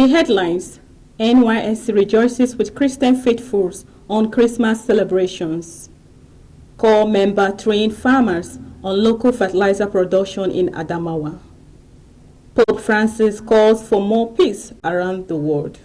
the headlines, NYSC rejoices with Christian faithfuls on Christmas celebrations. Core member train farmers on local fertilizer production in Adamawa. Pope Francis calls for more peace around the world.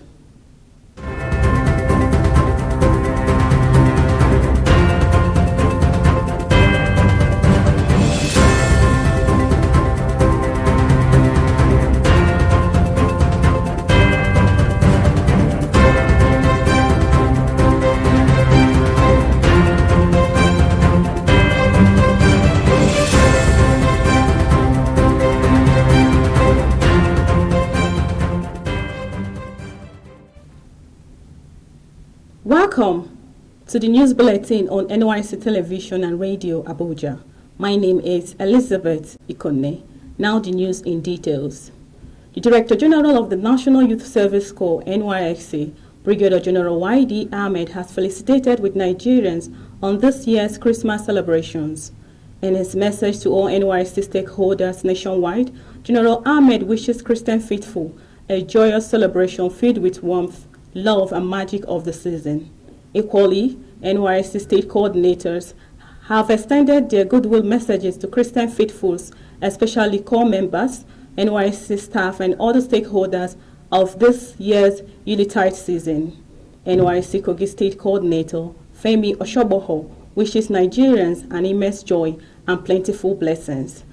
Welcome to the news bulletin on NYSC Television and Radio Abuja. My name is Elizabeth Ikonne. Now the news in details. The Director General of the National Youth Service Corps, NYSC, Brigadier General Y.D. Ahmed, has felicitated with Nigerians on this year's Christmas celebrations. In his message to all NYSC stakeholders nationwide, General Ahmed wishes Christian faithful a joyous celebration filled with warmth, love and magic of the season. Equally, NYSC state coordinators have extended their goodwill messages to Christian faithfuls, especially core members, NYSC staff and other stakeholders of this year's Yuletide season. NYSC Kogi State Coordinator Femi Oshoboho wishes Nigerians an immense joy and plentiful blessings.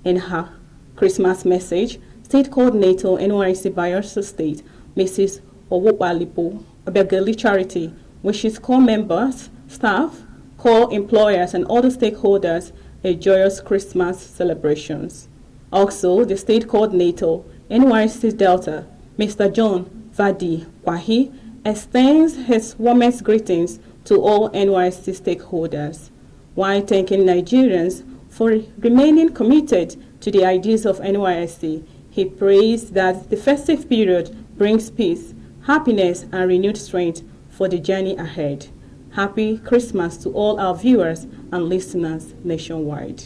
In her Christmas message, State Coordinator NYSC Bayelsa State, Mrs. Owopalipo Obegali Charity wishes core members, staff, core employers and other stakeholders a joyous Christmas celebrations. Also, the state coordinator, NYSC Delta, Mr. John Vadi Kwahi, extends his warmest greetings to all NYSC stakeholders, while thanking Nigerians for remaining committed to the ideas of NYSC. He prays that the festive period brings peace, happiness and renewed strength for the journey ahead. Happy Christmas to all our viewers and listeners nationwide.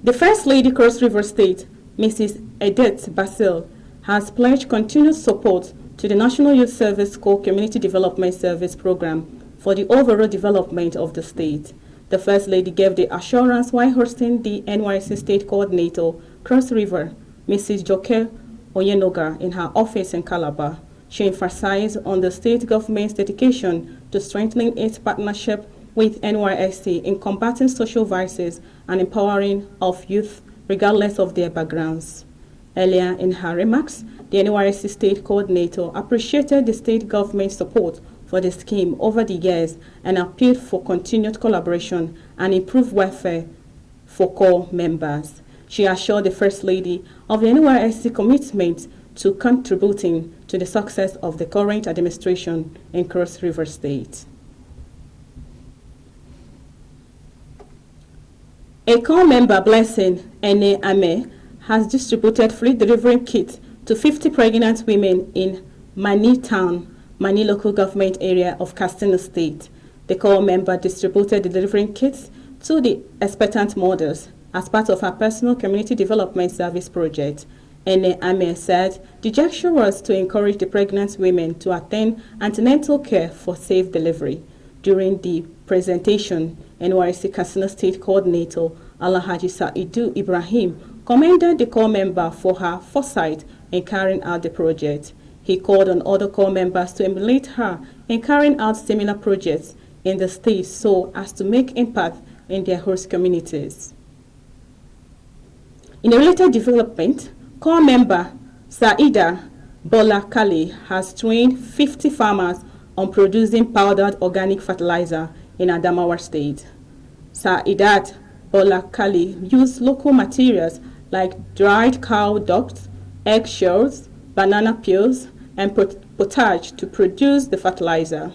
The First Lady Cross River State, Mrs. Edith Basil, has pledged continued support to the National Youth Service Corps Community Development Service Program for the overall development of the state. The First Lady gave the assurance while hosting the NYSC State Coordinator, Cross River, Mrs. Joke Oyenoga, in her office in Calabar. She emphasized on the state government's dedication to strengthening its partnership with NYSC in combating social vices and empowering of youth regardless of their backgrounds. Earlier in her remarks, the NYSC State Coordinator appreciated the state government's support for the scheme over the years and appealed for continued collaboration and improved welfare for core members. She assured the First Lady of the NYSC commitment to contributing to the success of the current administration in Cross River State. A core member, Blessing Ene Ame, has distributed free delivering kits to 50 pregnant women in Mani Town, Mani local government area of Katsina State. The core member distributed the delivering kits to the expectant mothers as part of her personal community development service project. Ene Ame said the gesture was to encourage the pregnant women to attend antenatal care for safe delivery. During the presentation, NYSC Katsina State Coordinator Alhaji Saidu Ibrahim commended the core member for her foresight in carrying out the project. He called on other core members to emulate her in carrying out similar projects in the state so as to make impact in their host communities. In a related development, core member Saida Bola Kali has trained 50 farmers on producing powdered organic fertilizer in Adamawa State. Saidat Bola Kali used local materials like dried cow dung, eggshells, banana peels, and potage to produce the fertilizer.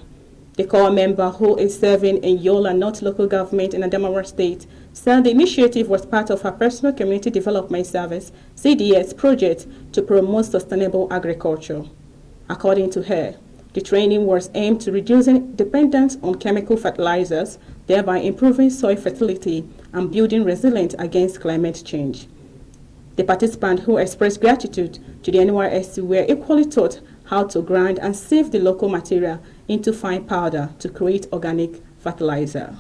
The core member, who is serving in Yola North Local Government in Adamawa State, said the initiative was part of her personal community development service, CDS project, to promote sustainable agriculture. According to her, The training was aimed to reducing dependence on chemical fertilizers, thereby improving soil fertility and building resilience against climate change. The participants who expressed gratitude to the NYSC were equally taught how to grind and sieve the local material into fine powder to create organic fertilizer.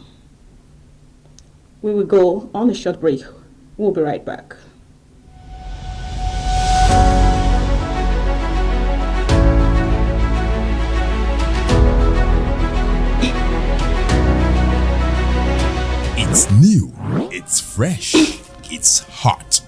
We will go on a short break. We'll be right back. It's new, it's fresh, it's hot.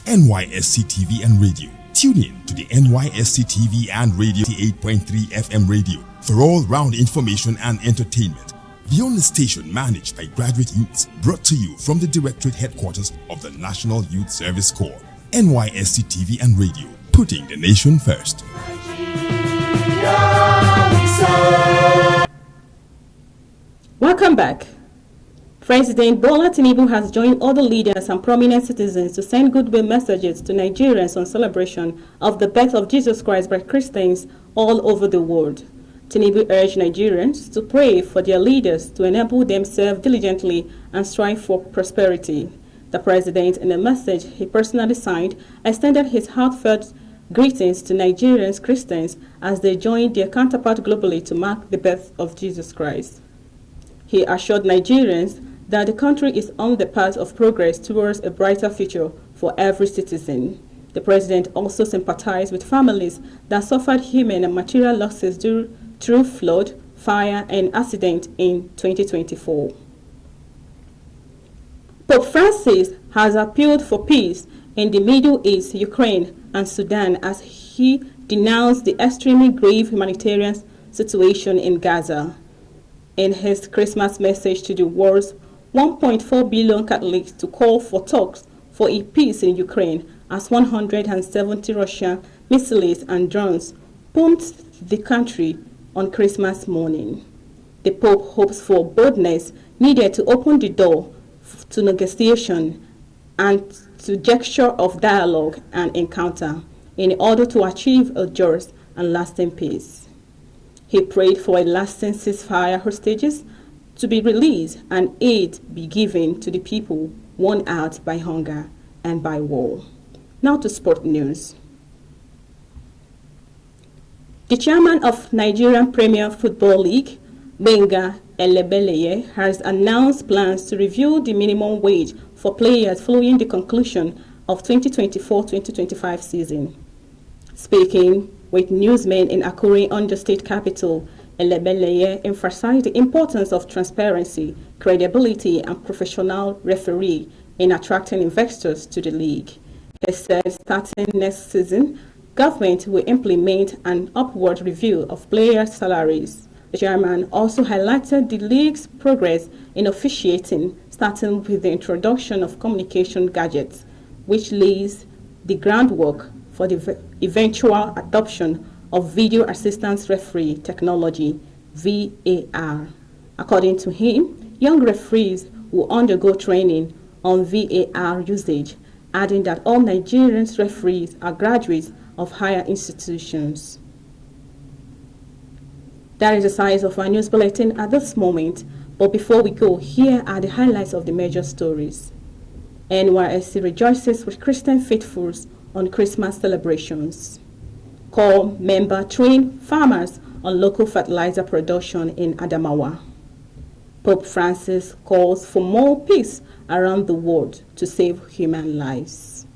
NYSC TV and radio. Tune in to the NYSC TV and radio 8.3 FM radio for all-round information and entertainment. The only station managed by graduate youths, brought to you from the Directorate Headquarters of the National Youth Service Corps. NYSC TV and radio, putting the nation first. Welcome back. President Bola Tinubu has joined other leaders and prominent citizens to send goodwill messages to Nigerians on celebration of the birth of Jesus Christ by Christians all over the world. Tinubu urged Nigerians to pray for their leaders to enable them serve diligently and strive for prosperity. The president, in a message he personally signed, extended his heartfelt greetings to Nigerian Christians as they joined their counterpart globally to mark the birth of Jesus Christ. He assured Nigerians that the country is on the path of progress towards a brighter future for every citizen. The president also sympathized with families that suffered human and material losses through flood, fire, and accident in 2024. Pope Francis has appealed for peace in the Middle East, Ukraine, and Sudan as he denounced the extremely grave humanitarian situation in Gaza. In his Christmas message to the world's 1.4 billion Catholics to call for talks for a peace in Ukraine as 170 Russian missiles and drones bombed the country on Christmas morning. The Pope hopes for boldness needed to open the door to negotiation and to gesture of dialogue and encounter in order to achieve a just and lasting peace. He prayed for a lasting ceasefire hostages to be released and aid be given to the people worn out by hunger and by war. Now to sport news. The chairman of Nigerian Premier Football League, Benga Elebeleye, has announced plans to review the minimum wage for players following the conclusion of 2024-2025 season. Speaking with newsmen in Akure, Ondo State capital, Elebeleye emphasized the importance of transparency, credibility, and professional referee in attracting investors to the league. He said starting next season, government will implement an upward review of players' salaries. The chairman also highlighted the league's progress in officiating, starting with the introduction of communication gadgets, which lays the groundwork for the eventual adoption of video assistance referee technology, VAR. According to him, young referees will undergo training on VAR usage, adding that all Nigerian referees are graduates of higher institutions. That is the size of our news bulletin at this moment, but before we go, here are the highlights of the major stories. NYSC rejoices with Christian faithfuls on Christmas celebrations. Corps member train farmers on local fertilizer production in Adamawa. Pope Francis calls for more peace around the world to save human lives.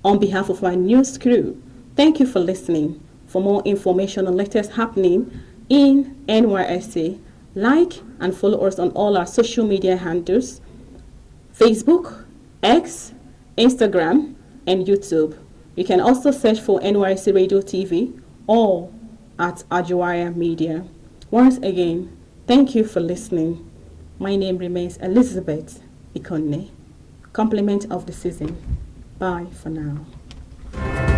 On behalf of our news crew, thank you for listening. For more information on latest happening in NYSC, like and follow us on all our social media handles, Facebook, X, Instagram, and YouTube. You can also search for NYSC Radio TV or at Ajuwaya Media. Once again, thank you for listening. My name remains Elizabeth Ikonne. Compliment of the season. Bye for now.